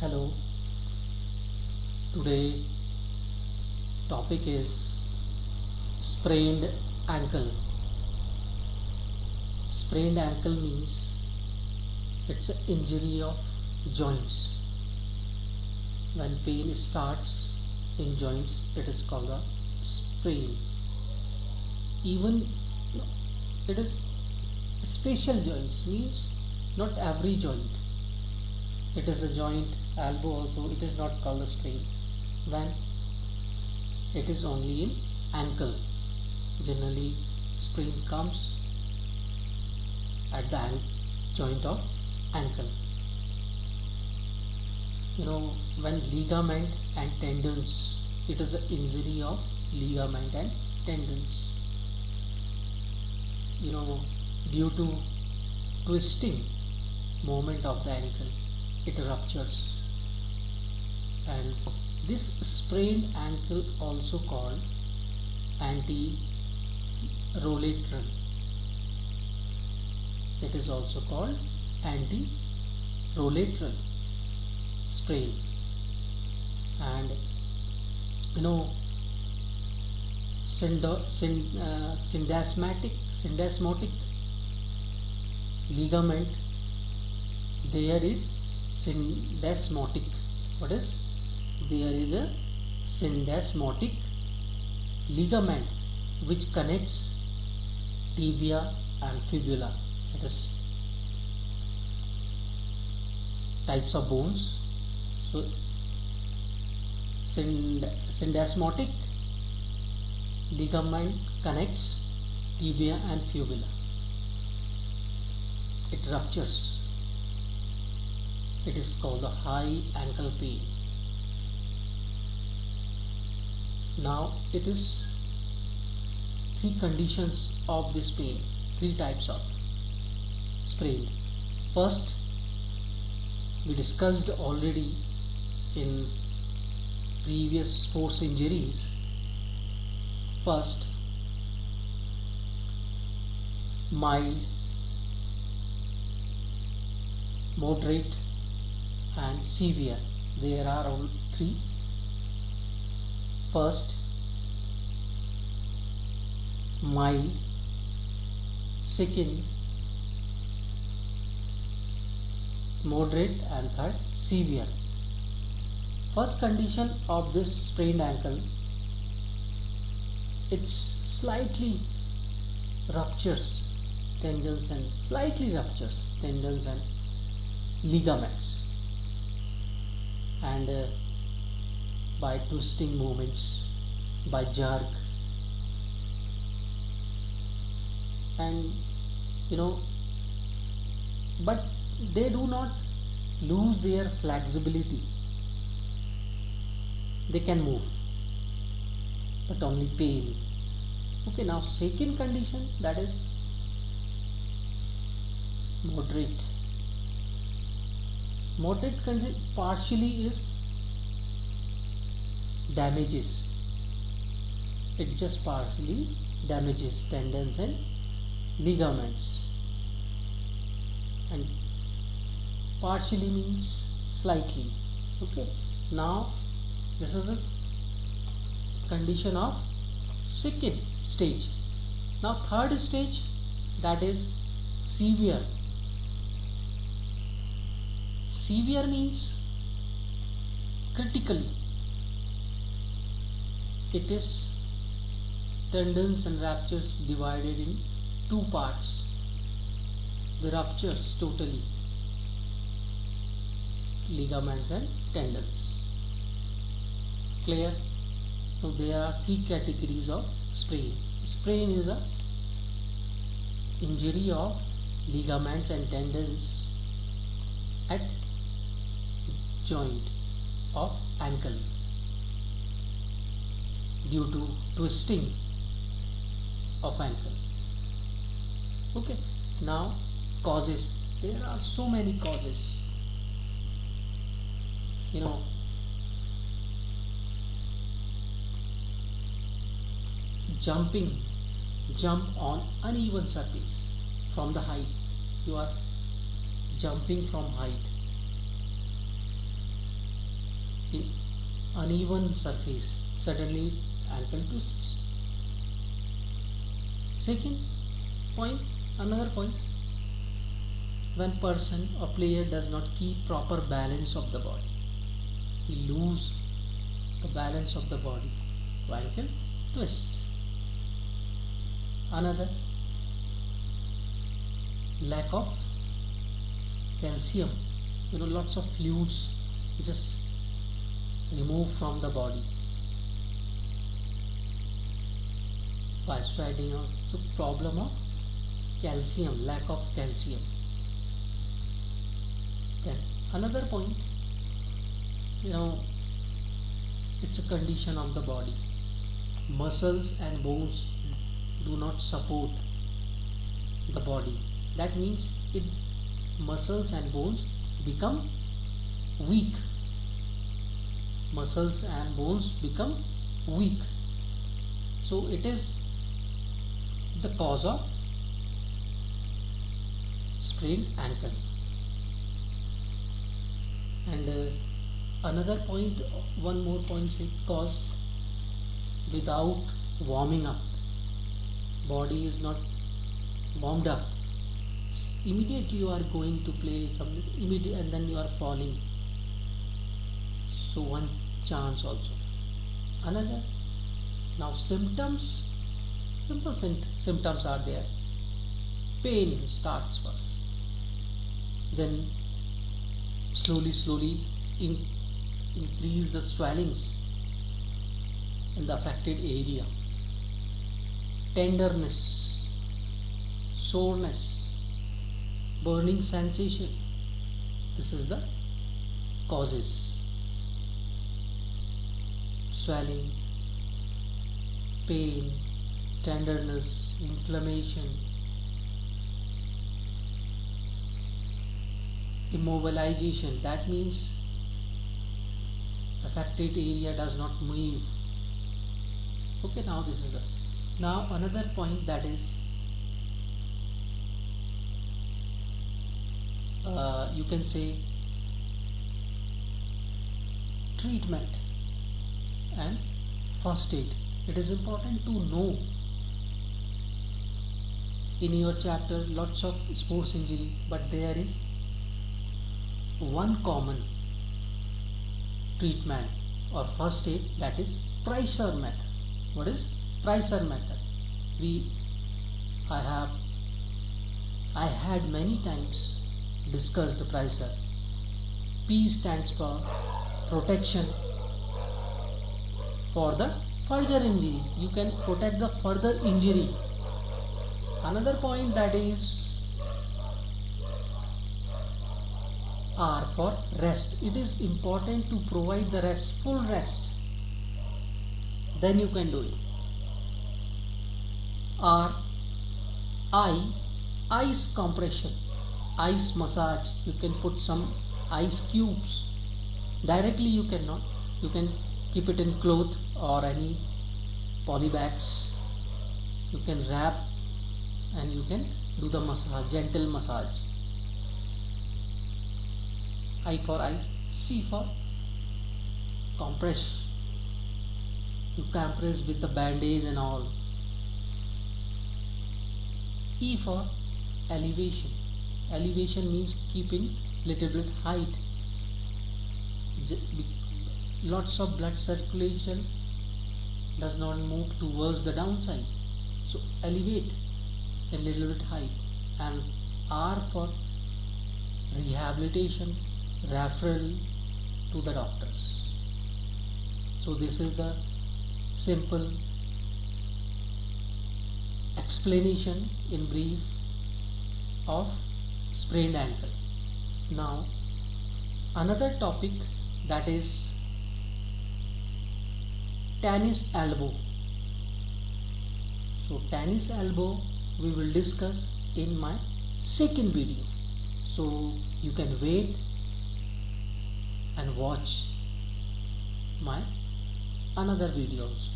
Hello, today topic is sprained ankle. Sprained ankle means it's an injury of joints. When pain starts in joints, it is called a sprain. Even it is special joints means not every joint. It is a joint, elbow also, it is not called a sprain. When it is only in ankle, generally sprain comes at the joint of ankle. When ligament and tendons, it is an injury of ligament and tendons. Due to twisting movement of the ankle, it ruptures. And this sprained ankle also called anterolateral. It is also called anterolateral sprain. And syndesmotic ligament, there is syndesmotic. What is? There is a syndesmotic ligament which connects tibia and fibula. It is types of bones. So syndesmotic ligament connects tibia and fibula. It ruptures. It is called the high ankle pain. Now it is three conditions of this pain, three types of sprain. First, we discussed already in previous sports injuries. First, mild, moderate and severe. There are all three. First, mild. Second, moderate, and third, severe. First condition of this sprained ankle, it's slightly ruptures tendons and ligaments, and by twisting movements, by jerk, and but they do not lose their flexibility. They can move, but only pain. Okay, now second condition, that is moderate. Moderate condition partially is damages. It just partially damages tendons and ligaments, and partially means slightly. Okay, now this is a condition of second stage. Now third stage, that is severe. Severe means critically. It is tendons and ruptures divided in two parts. The ruptures totally ligaments and tendons. Clear? So there are three categories of sprain. Sprain is a injury of ligaments and tendons at joint of ankle due to twisting of ankle. Okay, now causes. There are so many causes. Jump on uneven surface from the height. You are jumping from height. in uneven surface, suddenly ankle twists. Second point, another point, when person or player does not keep proper balance of the body, he lose the balance of the body, so ankle twist. Another, lack of calcium, lots of fluids just remove from the body by sweating out. So problem of calcium, lack of calcium. Then another point, it's a condition of the body. Muscles and bones do not support the body. That means muscles and bones become weak. Muscles and bones become weak. So it is the cause of sprained ankle. And another point, one more point, say cause without warming up. Body is not warmed up. Immediately you are going to play something, immediately, and then you are falling. So one chance also. Another, now symptoms, simple symptoms are there. Pain starts first, then slowly increase the swellings in the affected area, tenderness, soreness, burning sensation. This is the causes: swelling, pain, tenderness, inflammation, immobilization. That means affected area does not move. Okay, now this is now another point, that is you can say treatment and first aid. It is important to know. In your chapter lots of sports injury, but there is one common treatment or first aid, that is Pricer method. What is Pricer method? I had many times discussed the Pricer. P stands for protection for the further injury. You can protect the further injury. Another point, that is R for rest. It is important to provide the rest, full rest. Then you can do it. R, ice compression, ice massage. You can put some ice cubes. Directly you cannot. You can keep it in cloth or any poly bags. You can wrap and you can do the massage, gentle massage. I for ice, C for compress. You compress with the bandage and all. E for elevation. Elevation means keeping little bit height. Lots of blood circulation does not move towards the downside, so elevate a little bit height. And R for rehabilitation, referral to the doctors. So this is the simple explanation in brief of sprained ankle. Now another topic, that is tennis elbow. So tennis elbow we will discuss in my second video. So you can wait and watch my another videos.